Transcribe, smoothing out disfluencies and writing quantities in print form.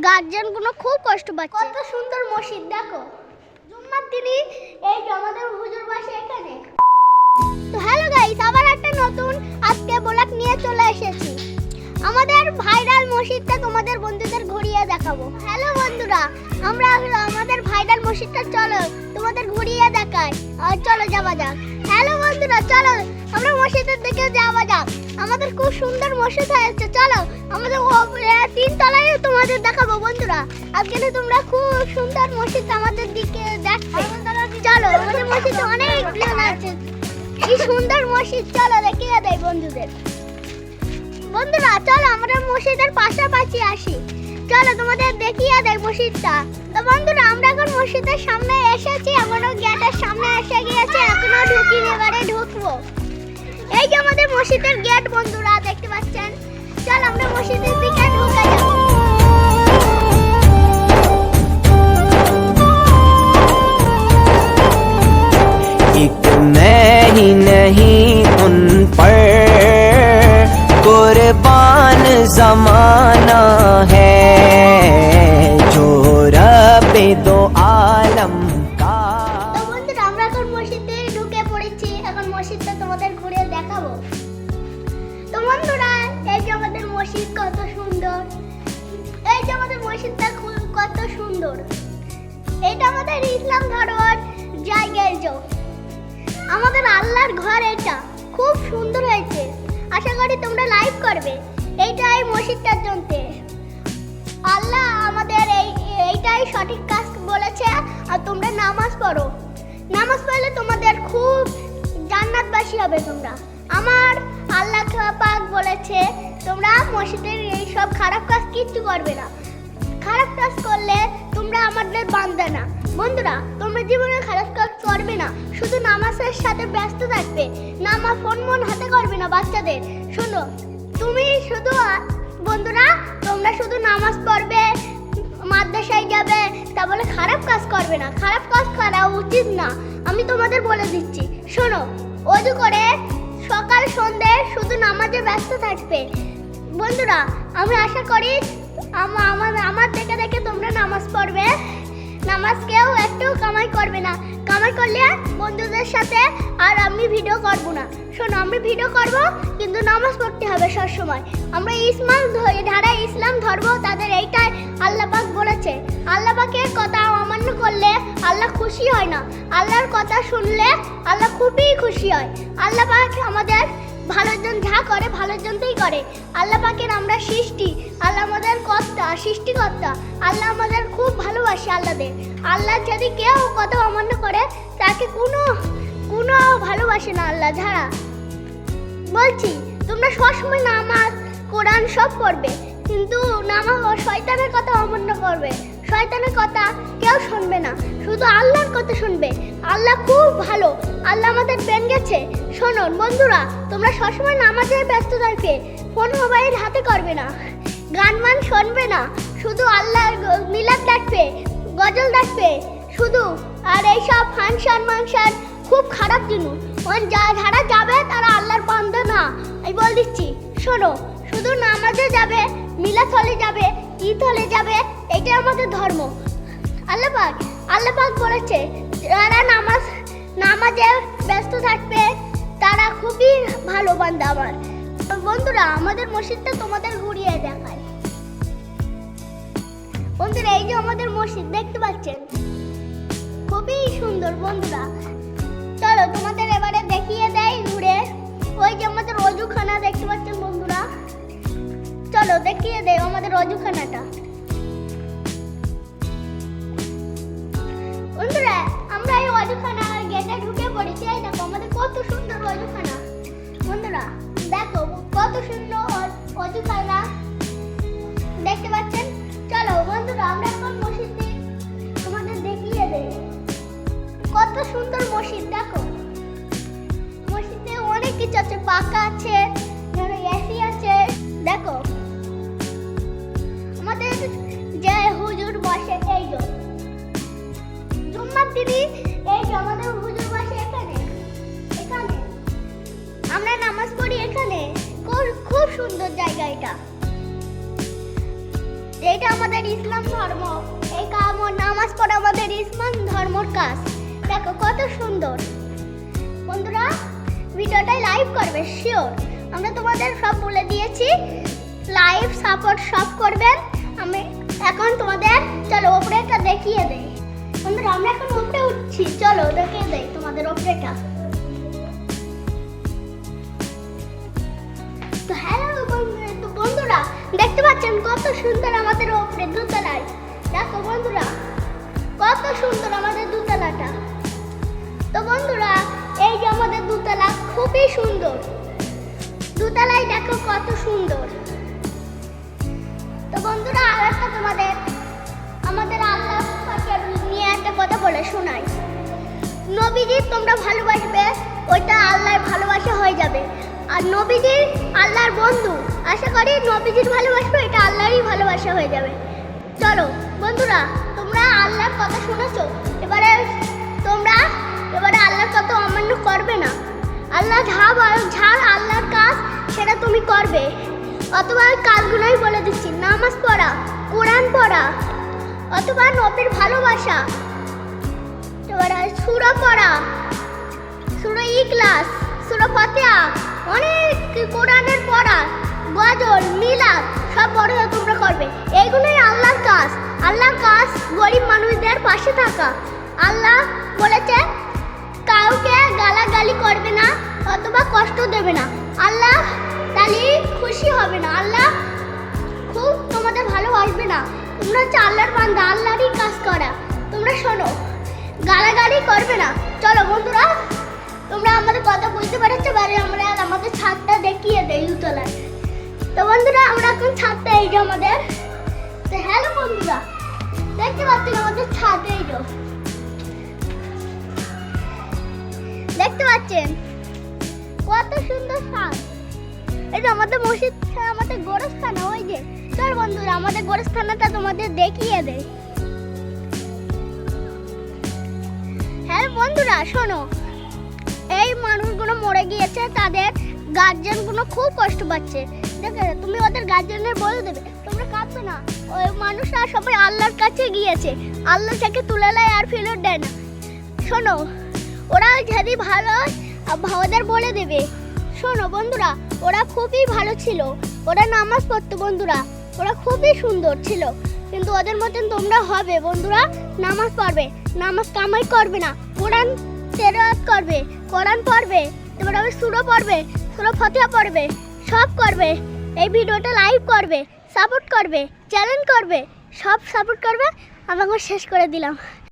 গার্জিয়ানগুলো খুব কষ্ট পাচ্ছে। কত সুন্দর মসজিদ দেখো, জুম্মার দিনই এই আমাদের হুজুর বাসা এখানে। তো হ্যালো গাইস, আবার একটা নতুন আজকে ব্লগ নিয়ে চলে এসেছি। আমাদের ভাইরাল মসজিদটা তোমাদের বন্ধুদের ঘুরিয়ে দেখাবো। হ্যালো বন্ধুরা, আমরা আমাদের ভাইরাল মসজিদটা চলো তোমাদের ঘুরিয়ে দেখাই। চলো যাওয়া যাক। হ্যালো বন্ধুরা, চলো আমরা মসজিদের দিকে যাওয়া যাক। আমাদের খুব সুন্দর মসজিদ হয়েছে, চলো আমাদের 3 তলায় তোমাদের দেখাবো বন্ধুরা। আজকে তোমরা খুব সুন্দর মসজিদ আমাদের দিকে দেখবে। চলো, আমাদের মসজিদে অনেক লোক আছে, কি সুন্দর মসজিদ, চলো দেখিয়ে দেয় বন্ধুদের। বন্ধুরা চলো আমরা মসজিদের পাশাপাশি আসি, চলো তোমাদের দেখিয়ে দেয় মসজিদটা। তো বন্ধুরা আমরা এখন মসজিদের সামনে এসেছি, এখনো গেটের সামনে এসে গিয়েছে, এখনো ঢুকিনি, এবারে ঢুকবো। এই যে আমাদের মসজিদের গেট বন্ধুরা দেখতে পাচ্ছেন। চল আমরা মসজিদের দিকে ঢুকে যাব। एक मैं ही नहीं उन पर कुर्बान जमाना है जो रब दो आलम का। তো বন্ধুরা আমরা এখন মসজিদে ঢুকে পড়েছি, এখন মসজিদটা তোমাদের ঘুরে দেখাবো। তো বন্ধুরা এই যে আমাদের মসজিদ কত সুন্দর, এই যে আমাদের মসজিদটা কত সুন্দর। এটা আমাদের ইসলাম ধর্মের জায়গায় যাও, আমাদের আল্লাহর ঘর, এটা খুব সুন্দর হয়েছে। আশা করি তোমরা লাইক করবে এইটাই মসজিদটার জন্য। আল্লাহ আমাদের এইটাই সঠিক কাজ বলেছে। আর তোমরা নামাজ পড়ো, নামাজ পড়লে তোমাদের খুব জান্নাতবাসী হবে তোমরা। আমার আল্লাহ পাক বলেছে তোমরা মসজিদের এই সব খারাপ কাজ কিচ্ছু করবে না। খারাপ কাজ করলে তোমরা আমাদের বান্দা না। বন্ধুরা তোমরা জীবনে খারাপ কাজ করবে না, শুধু নামাজের সাথে ব্যস্ত থাকবে। নামাজ ফোন মন হাতে করবে না বাচ্চাদের। শোনো, তুমি শুধু বন্ধুরা তোমরা শুধু নামাজ পড়বে, মাদ্রাসায় যাবে, তা বলে খারাপ কাজ করবে না। খারাপ কাজ করা উচিত না, আমি তোমাদের বলে দিচ্ছি। শোনো, ওযু করে সকাল সন্ধ্যে শুধু নামাজে ব্যস্ত থাকবে। বন্ধুরা আমি আশা করি আমার দেখে দেখে তোমরা নামাজ পড়বে। নামাজ কেউ একটু কামাই করবে না, কামাই করলে বন্ধুদের সাথে আর আমি ভিডিও করব না। শোনো, আমি ভিডিও করব কিন্তু নামাজ পড়তে হবে সবসময়। আমরা যারা ইসলাম ধর্ম তাদের এইটাই আল্লাহ পাক বলেছে। আল্লাহ পাকের কথা অমান্য করলে আল্লাহ খুশি হয় না, আল্লাহর কথা শুনলে আল্লাহ খুবই খুশি হয়। আল্লাহ পাক আমাদের ভালোর জন্য যা করে ভালোর জন্যই করে। আল্লাহ পাকের আমরা সৃষ্টি, আল্লাহ আমাদের কর্তা, সৃষ্টিকর্তা। আল্লাহ আমাদের খুব ভালোবাসে। আল্লাহ যদি কেউ কথা অমান্য করে তাকে কোনো ভালোবাসে না আল্লাহ ছাড়া। বলছি তোমরা সবসময় নামাজ কোরআন সব পড়বে, কিন্তু নামাজ শয়তানের কথা অমান্য করবে। শয়তানের কথা কেউ শুনবে না, শুধু আল্লাহর কথা শুনবে। আল্লাহ খুব ভালো, আল্লাহ আমাদের পেন গেছে। শোনো বন্ধুরা, তোমরা সবসময় নামাজে ব্যস্ত থাকবে, ফোন মোবাইল হাতে করবে না, গান মান শুনবে না, শুধু আল্লাহর মিলাদ ডাকবে, গজল ডাকবে শুধু। আর এইসব ফাংশন খুব খারাপ জিনিস, যারা যাবে তারা আল্লাহর বান্দা না, আমি বল দিচ্ছি। শোনো, শুধু নামাজে যাবে, মিলাদ হলে যাবে, ঈদ হলে যাবে, এটাই আমাদের ধর্ম। আল্লাহ পাক বলেছে যারা নামাজে ব্যস্ত থাকবে তারা খুবই ভালো বান্দা আমার। বন্ধুরা আমাদের মসজিদটা তোমাদের ঘুরিয়ে দেখায়। বন্ধুরা এই যে আমাদের মসজিদ দেখতে পাচ্ছেন, খুবই সুন্দর। বন্ধুরা চলো তোমাদের এবারে দেখিয়ে দেয় ঘুরে। ওই যে আমাদের অজুখানা দেখতে পাচ্ছেন বন্ধুরা, চলো দেখিয়ে দেয় আমাদের অজুখানাটা। বন্ধুরা আমরা এই অজুখানা গেটে ঢুকে পড়েছি। এই দেখো আমাদের কত সুন্দর অজুখানা। বন্ধুরা দেখো কত সুন্দর অজুখানা দেখতে পাচ্ছেন। চলো বন্ধুরা আমরা এখন মসজিদে তোমাদের দেখিয়ে দেই কত সুন্দর মসজিদ। দেখো মসজিদে অনেক কিছু আছে, পাকা আছে, এসি আছে। দেখো আমাদের যে হুজুর বসে, এই যে জুম্মার দিনই এই যে আমাদের হুজুর বসে এখানে আমরা নামাজ পড়ি এখানে। খুব সুন্দর জায়গা এটা। যেটা আমাদের ইসলাম ধর্ম। এই নামাজ পড়া আমাদের ইসলাম ধর্মর কাজ। দেখো কত সুন্দর। বন্ধুরা ভিডিওটা লাইভ করবে শিওর, আমরা তোমাদের সব বলে দিয়েছি। লাইভ সাপোর্ট সব করবেন। আমি এখন তোমাদের চলো ওপরেটা দেখিয়ে দেই। বন্ধুরা আমরা এখন উপরে উঠছি, চলো দেখিয়ে দেই তোমাদের ওপরেটা। তো হ্যালো বন্ধুরা, দেখতে পাচ্ছেন কত সুন্দর আমাদের ওপরে দোতলায়। দেখো বন্ধুরা কত সুন্দর আমাদের দোতলাটা। তো বন্ধুরা এই যে আমাদের দোতলা খুবই সুন্দর। দোতলায় দেখো কত সুন্দর। তো বন্ধুরা আর একটা আমাদের আল্লাহ পাকের নিয়ে একটা কথা বলে শোনাই। নবীজি তোমরা ভালোবাসবে, ওইটা আল্লাহর ভালোবাসা হয়ে যাবে। আর নবীজি আল্লাহর বন্ধু, আশা করি নবীজির ভালোবাসবে, এটা আল্লাহরই ভালোবাসা হয়ে যাবে। চলো বন্ধুরা তোমরা আল্লাহর কথা শুনেছো, এবারে আল্লাহর কথা অমান্য করবে না। আল্লাহ যা আল্লাহর কাজ সেটা তুমি করবে। অথবা কাজগুলোই বলে দিচ্ছি, নামাজ পড়া, কোরআন পড়া, অথবা নবীর ভালোবাসা, এবারে সূরা পড়া, সূরা ইখলাস, সূরা ফাতিহা, অনেক কোরআনের পড়া, গজল, মিলাদ সব বড় তোমরা করবে। এইগুলোই আল্লাহর কাজ। আল্লাহর কাজ গরিব মানুষদের পাশে থাকা। আল্লাহ বলেছে কাউকে গালাগালি করবে না অথবা কষ্ট দেবে না। আল্লাহ তাহলে খুশি হবে না, আল্লাহ খুব তোমাদের ভালোবাসবে না। তোমরা হচ্ছে আল্লাহর বান্দা, আল্লাহরই কাজ করা। তোমরা শোনো, গালাগালি করবে না। চলো বন্ধুরা তোমরা আমাদের কথা বুঝতে পারছো, বারে আমরা আমাদের ছাদটা দেখিয়ে দেই দোতলায়। তো বন্ধুরা আমরা এখন ছাদটা এই যে আমাদের। তো হ্যালো বন্ধুরা, দেখতে পাচ্ছেন আমাদের ছাদ এই যে, দেখতে পাচ্ছেন কত সুন্দর ছাদ। এই যে আমাদের মসজিদ, আমাদের গোরস্থানা ওই যে। চল বন্ধুরা আমাদের গোরস্থানাটা তোমাদের দেখিয়ে দেয়। হ্যাঁ বন্ধুরা শোনো, এই মানুষগুলো মরে গিয়েছে, তাদের গার্জেনগুলো খুব কষ্ট পাচ্ছে। দেখে তুমি ওদের গার্জেনের বলে দেবে, তোমরা কাঁদবে না। ওই মানুষরা সবাই আল্লাহর কাছে গিয়েছে, আল্লাহ থেকে তুলে নেয় আর ফেরত দেয় না। শোনো, ওরা যদি ভালো ওদের বলে দেবে। শোনো বন্ধুরা, ওরা খুবই ভালো ছিল, ওরা নামাজ পড়তো বন্ধুরা, ওরা খুবই সুন্দর ছিল। কিন্তু ওদের মতন তোমরা হবে বন্ধুরা, নামাজ পড়বে, নামাজ কামাই করবে না, কোরআন তেলাওয়াত করবে, কোরআন পড়বে, তোমরা সূরা পড়বে, সূরা ফাতিহা পড়বে, সব করবে। এই ভিডিওটা লাইভ করবে, সাপোর্ট করবে, চ্যালেঞ্জ করবে, সব সাপোর্ট করবে। আমাকে শেষ করে দিলাম।